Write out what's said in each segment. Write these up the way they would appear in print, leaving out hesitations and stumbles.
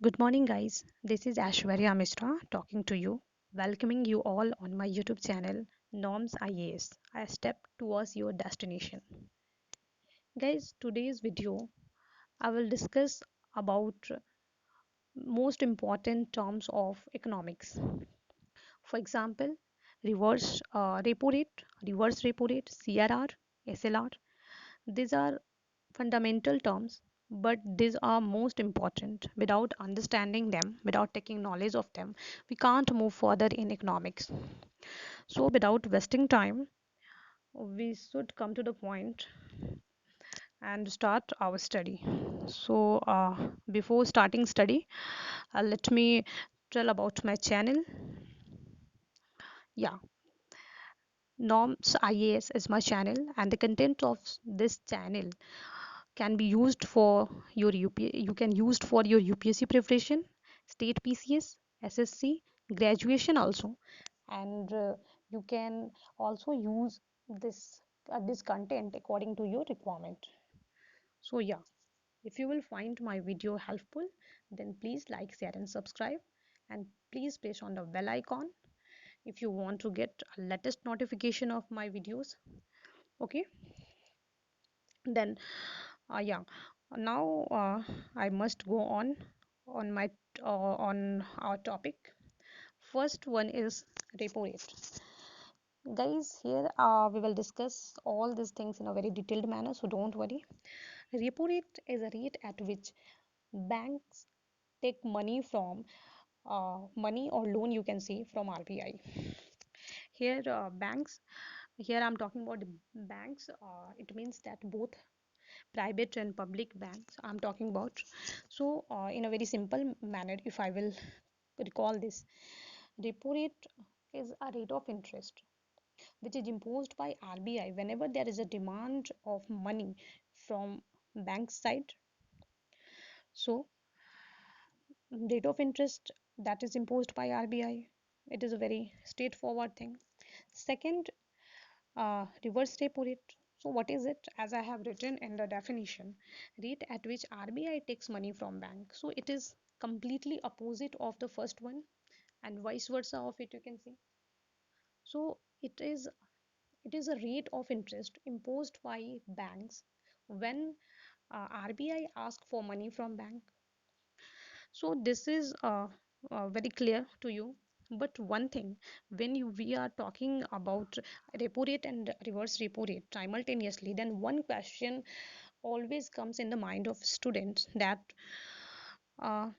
Good morning, guys. This is Ashwarya Mishra talking to you, welcoming you all on my YouTube channel, Norms IAS. A step towards your destination. Guys, today's video I will discuss about most important terms of economics. For example, reverse repo rate, CRR, SLR. These are fundamental terms, but these are most important. Without understanding them, without taking knowledge of them, we can't move further in economics. So without wasting time, we should come to the point and start our study. So before starting study, let me tell about my channel. Yeah, Norms IAS is my channel, and the content of this channel can be used for your you can used for your UPSC preparation, state PCS, SSC, graduation also, and you can also use this content according to your requirement. So yeah, if you will find my video helpful, then please like, share, and subscribe, and please press on the bell icon if you want to get a latest notification of my videos. Okay, then yeah, now I must go on my on our topic. First one is repo rate. Guys, here we will discuss all these things in a very detailed manner, so don't worry. Repo rate is a rate at which banks take money or loan, you can say, from RBI. Here here I'm talking about the banks. It means that both private and public banks I'm talking about. So in a very simple manner, if I will recall this, repo rate is a rate of interest which is imposed by RBI whenever there is a demand of money from bank side. So rate of interest that is imposed by RBI, it is a very straightforward thing. Second, reverse repo rate. So what is it? As I have written in the definition, rate at which RBI takes money from bank. So it is completely opposite of the first one and vice versa of it, you can see. So it is a rate of interest imposed by banks when RBI asks for money from bank. So this is very clear to you. But one thing, when we are talking about repo rate and reverse repo rate simultaneously, then one question always comes in the mind of students that uh,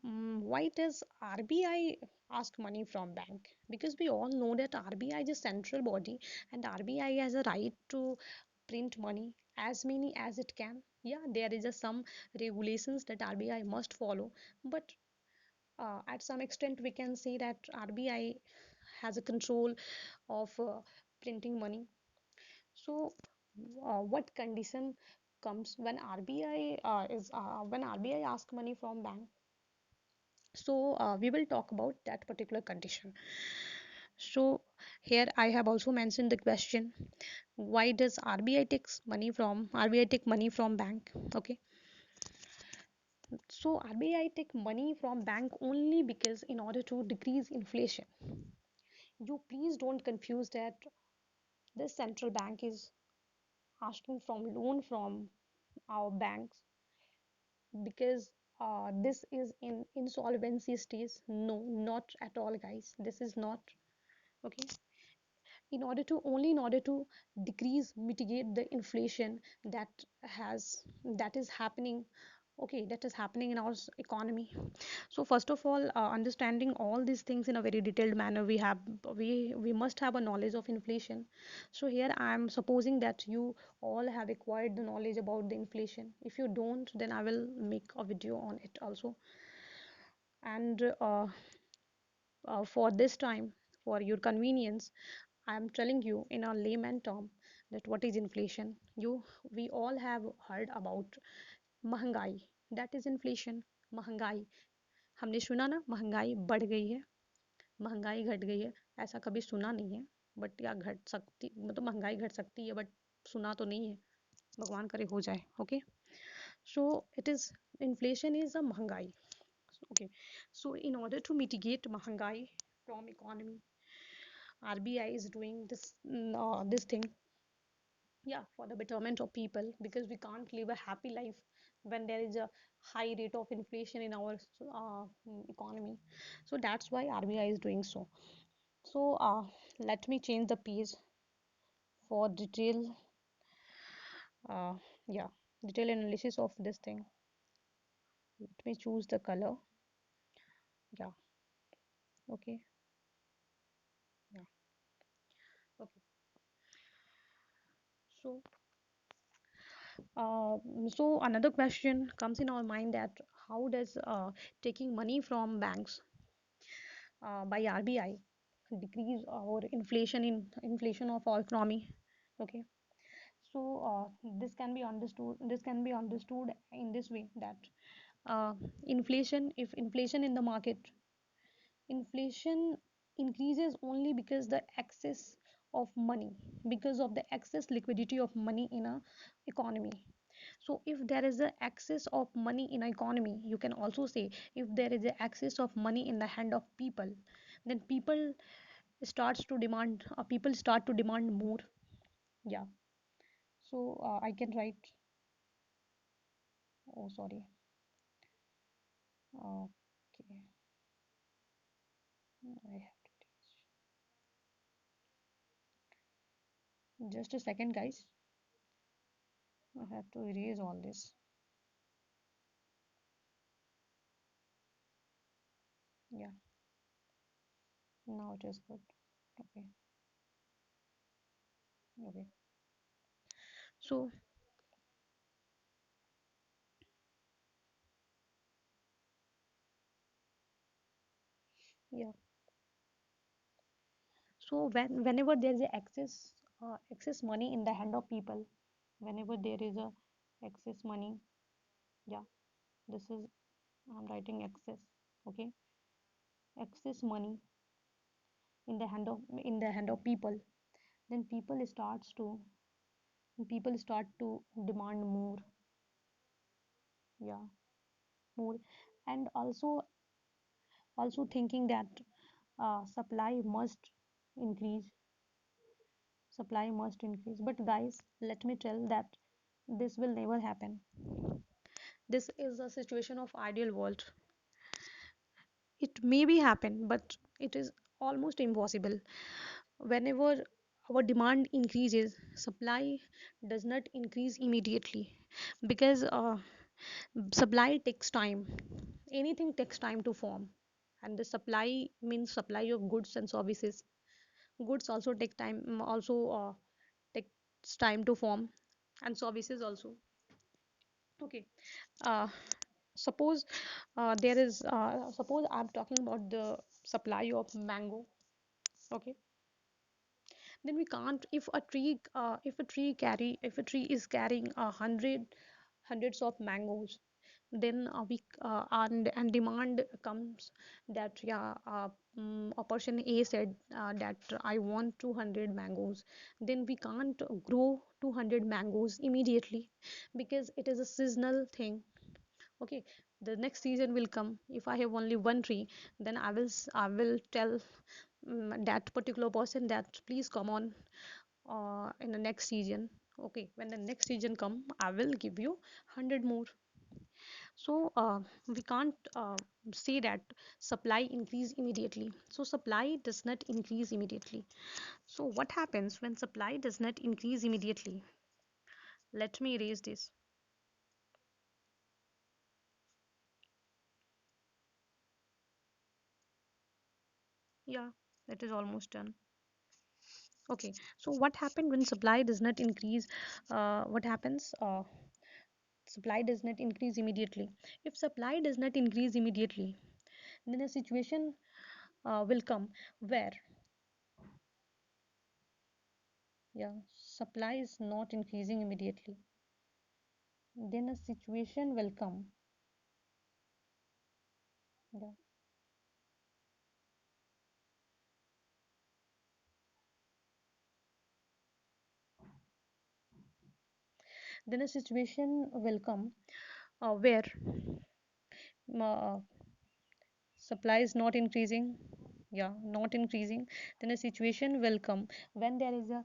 why does RBI ask money from bank? Because we all know that RBI is a central body and RBI has a right to print money as many as it can. Yeah, there is a some regulations that RBI must follow, but at some extent we can say that RBI has a control of printing money. So what condition comes when RBI is when RBI asks money from bank? So we will talk about that particular condition. So here I have also mentioned the question, why does RBI take money from bank? Okay, so RBI take money from bank only because in order to decrease inflation. You please don't confuse that this central bank is asking from loan from our banks because this is in insolvency stage. No, not at all, guys. This is not okay. In order to decrease, mitigate the inflation has that is happening, okay, that is happening in our economy. So first of all, understanding all these things in a very detailed manner, we must have a knowledge of inflation. So here I am supposing that you all have acquired the knowledge about the inflation. If you don't, then I will make a video on it also. And for this time, for your convenience, I am telling you in a layman term that what is inflation. We all have heard about महंगाई, that is inflation. महंगाई हमने सुना ना, महंगाई बढ़ गई है, महंगाई घट गई है, ऐसा कभी सुना नहीं है, बट या घट सकती, मतलब महंगाई घट सकती है, बट सुना तो नहीं है, भगवान करे हो जाए. Okay, so it is inflation is a महंगाई. Okay, so in order to mitigate mahangai from economy, RBI is doing this thing, yeah, for the betterment of people, because we can't live a happy life when there is a high rate of inflation in our economy. So that's why RBI is doing so. So let me change the page for detail, uh, yeah, detail analysis of this thing. Let me choose the color. Yeah, okay, yeah, okay. So Uh, so another question comes in our mind, that how does taking money from banks by RBI decrease our inflation of our economy? Okay, so this can be understood. This can be understood in this way, that uh, inflation, if inflation in the market, inflation increases only because the excess of money, because of the excess liquidity of money in a economy. So if there is a excess of money in a economy, you can also say, if there is a excess of money in the hand of people, then people start to demand more. Yeah, so I can write, oh sorry, okay, I have to just a second, guys. I have to erase all this. Yeah, now it is good. Okay, okay. So yeah, so whenever there is a excess money in the hand of people, whenever there is a excess money, yeah, this is, I'm writing excess, okay, excess money in the hand of people, then people start to demand more. Yeah, more. And also thinking that supply must increase, but guys, let me tell that this will never happen. This is a situation of ideal world. It may be happen, but it is almost impossible. Whenever our demand increases, supply does not increase immediately, because supply takes time. Anything takes time to form, and the supply means supply of goods and services. Goods also take time, also takes time to form, and services also. Okay. Uh, suppose I'm talking about the supply of mango. Okay, then we can't, if a tree is carrying hundreds of mangoes, then and demand comes, that yeah, a person A said that I want 200 mangoes, then we can't grow 200 mangoes immediately, because it is a seasonal thing. Okay, the next season will come. If I have only one tree, then I will tell that particular person that please come on in the next season. Okay, when the next season come, I will give you 100 more. So we can't say that supply increase immediately. So supply does not increase immediately. So what happens when supply does not increase immediately? Let me erase this. Yeah, that is almost done. Okay, so what happened when supply does not increase? What happens? Supply does not increase immediately. If supply does not increase immediately, then a situation will come where, yeah, supply is not increasing immediately. Then a situation will come. Yeah. Then a situation will come where, uh, supply is not increasing, yeah, not increasing, then a situation will come when there is a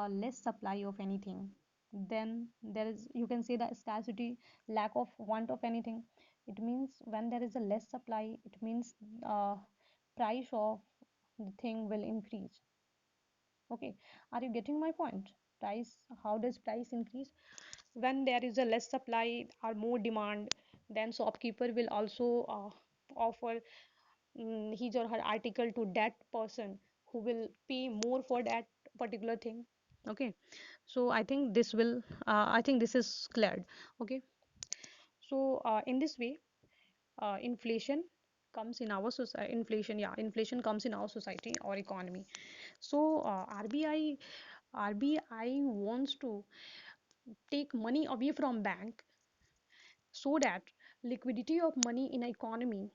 less supply of anything. Then there is, you can say, the scarcity, lack of want of anything. It means when there is a less supply, it means uh, price of the thing will increase. Okay, are you getting my point? Price, how does price increase? When there is a less supply or more demand, then shopkeeper will also offer his or her article to that person who will pay more for that particular thing. Okay, so I think this is cleared. Okay, so in this way, inflation comes in our society. Inflation comes in our society or economy. So RBI wants to take money away from bank so that liquidity of money in economy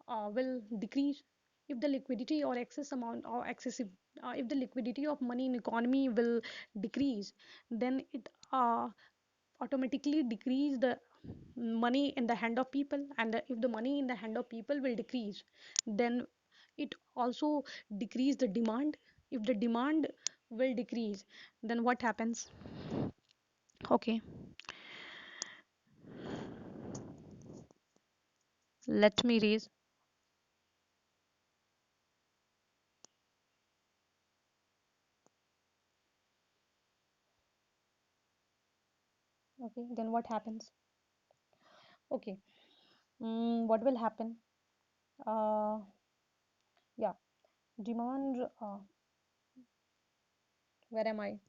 will decrease. If the liquidity or excess amount or excessive if the liquidity of money in economy will decrease, then it automatically decrease the money in the hand of people. And if the money in the hand of people will decrease, then it also decrease the demand. If the demand will decrease, then what happens? Okay, let me raise. Okay, then what happens? Okay, what will happen? uh yeah, demand, where am I?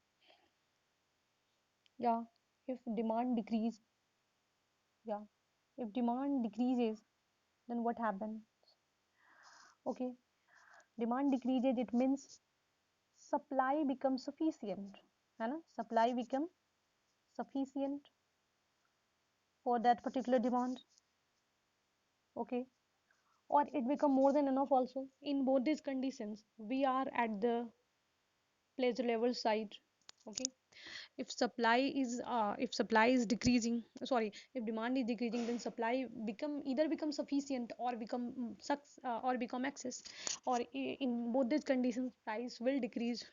Yeah, if demand decrease, yeah, if demand decreases, then what happens? Okay, demand decreases, it means supply becomes sufficient, है ना? Supply become sufficient for that particular demand. Okay, or it become more than enough also. In both these conditions, we are at the pleasure level side. Okay, if supply is decreasing, sorry, if demand is decreasing, then supply become sufficient or or become excess. Or in both these conditions, price will decrease.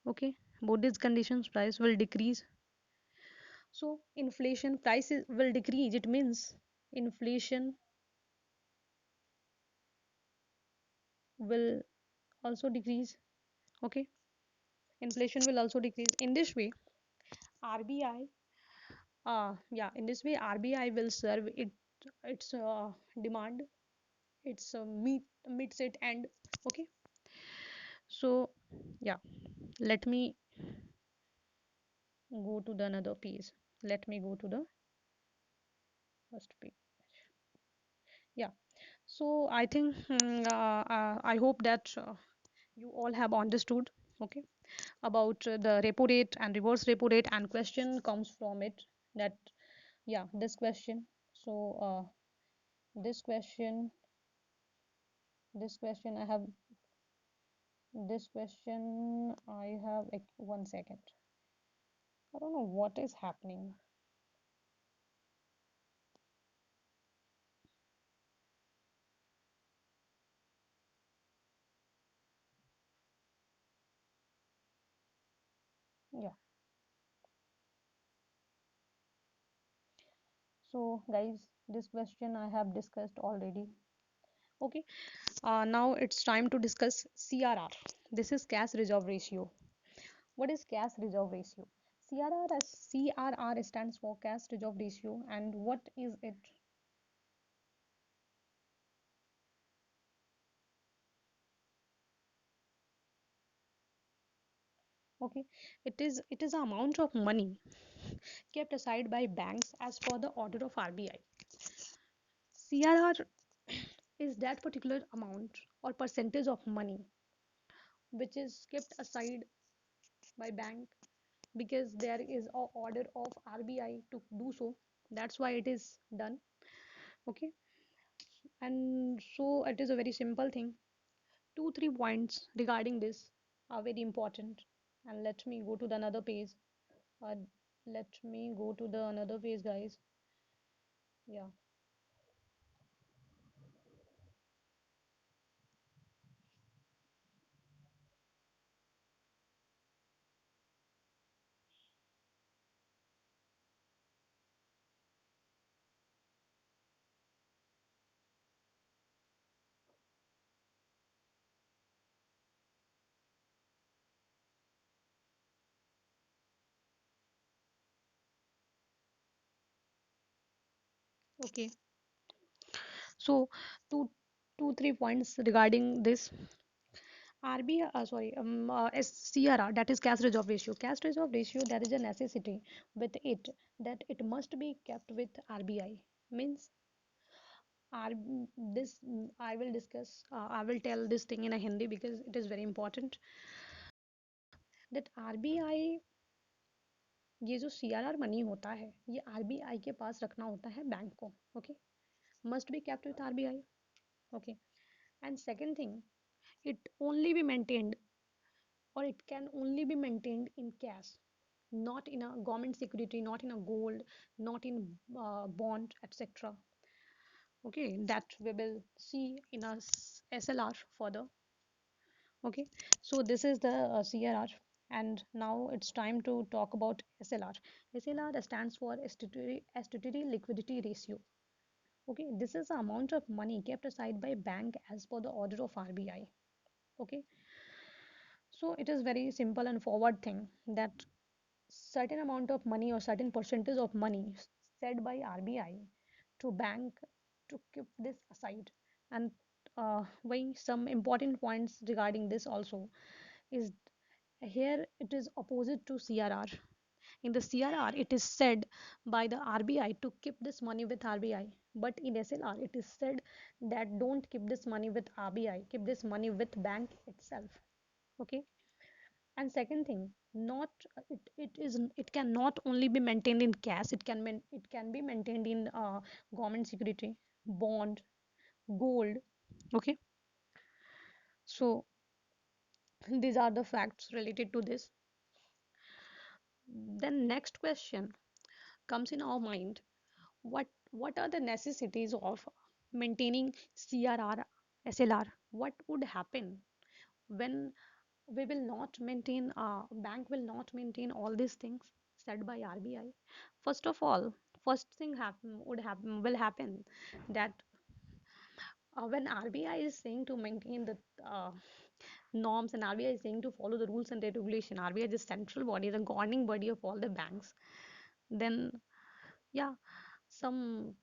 Okay, both these conditions, price will decrease. So inflation, prices will decrease, it means inflation will also decrease. Okay, inflation will also decrease. In this way, RBI, yeah, in this way RBI will serve its demand, its meets it end. Okay, so yeah, let me go to the another page. Let me go to the first page. Yeah, so I think I hope that you all have understood. Okay, about the repo rate and reverse repo rate, and question comes from it, that yeah, this question. So this question this question I have this question I have, like, 1 second. I don't know what is happening. Yeah, so guys, this question I have discussed already. Okay, now it's time to discuss CRR. This is cash reserve ratio. What is cash reserve ratio? CRR stands for cash reserve ratio. And what is it? Okay, it is the amount of money kept aside by banks as per the order of RBI. CRR is that particular amount or percentage of money which is kept aside by bank, because there is a order of RBI to do so. That's why it is done. Okay, and so it is a very simple thing. 2 3 points regarding this are very important. And let me go to the another page. uh, Let me go to the another page, guys. Yeah, Okay, so two, two, 3 points regarding this. RBI, CRR, that is cash reserve ratio. Cash reserve ratio, there is a necessity with it that it must be kept with RBI. Means, R, this I will discuss. I will tell this thing in a Hindi because it is very important. That RBI, ये जो CRR money होता है, ये RBI के पास रखना होता है bank को. Okay, must be kept with RBI. Okay, and second thing, it only be maintained, or it can only be maintained in cash, not in a government security, not in a gold, not in bond, etc. Okay, that we will see in a SLR further. Okay, so this is the CRR, and now it's time to talk about SLR. SLR stands for statutory liquidity ratio. Okay, this is the amount of money kept aside by bank as per the order of RBI. Okay, so it is very simple and forward thing that certain amount of money or certain percentage of money set by RBI to bank to keep this aside. And why some important points regarding this also is here it is opposite to CRR. In the CRR, it is said by the RBI to keep this money with RBI. But in SLR, it is said that don't keep this money with RBI, keep this money with bank itself. Okay. And second thing, not it can not only be maintained in cash, it can be maintained in government security, bond, gold. Okay, so these are the facts related to this. Then next question comes in our mind: what are the necessities of maintaining CRR, SLR? What would happen when we will not maintain, bank will not maintain all these things said by RBI? First of all, first thing will happen that when RBI is saying to maintain the norms, and RBI is saying to follow the rules and regulation, RBI is the central body, the governing body of all the banks, then yeah, some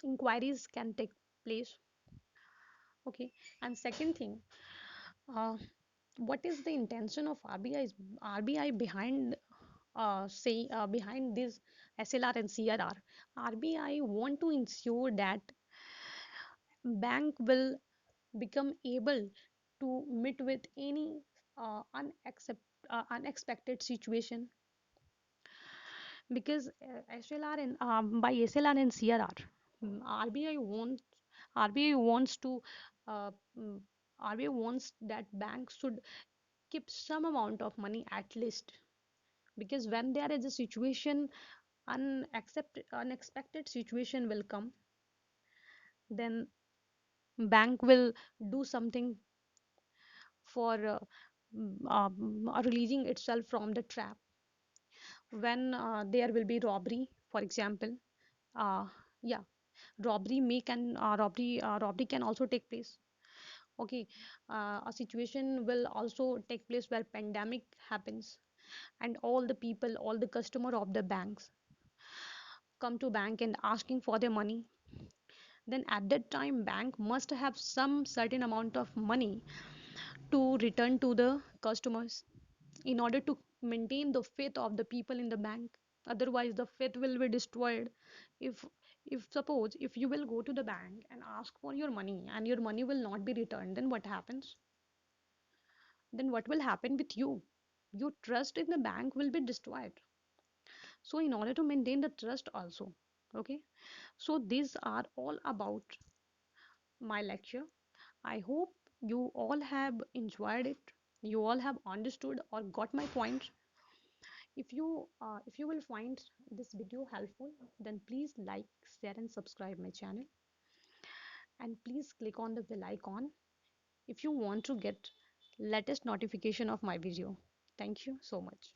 inquiries can take place. Okay, and second thing, uh, what is the intention of RBI behind behind this SLR and CRR? RBI want to ensure that bank will become able to meet with any unexpected situation, because SLR and by SLR and CRR, RBI wants RBI wants to uh, mm, RBI wants that banks should keep some amount of money at least, because when there is a situation, unexpected situation will come, then bank will do something for releasing itself from the trap. When there will be robbery, for example, uh, yeah, robbery can also take place. Okay, a situation will also take place where pandemic happens, and all the people, all the customer of the banks come to bank and asking for their money. Then at that time, bank must have some certain amount of money to return to the customers in order to maintain the faith of the people in the bank. Otherwise, the faith will be destroyed. if if suppose if you will go to the bank and ask for your money and your money will not be returned, then what happens? Then what will happen with you? Your trust in the bank will be destroyed. So in order to maintain the trust also, okay, so these are all about my lecture. I hope you all have enjoyed it, you all have understood or got my point. If you will find this video helpful, then please like, share and subscribe my channel, and please click on the bell icon if you want to get latest notification of my video. Thank you so much.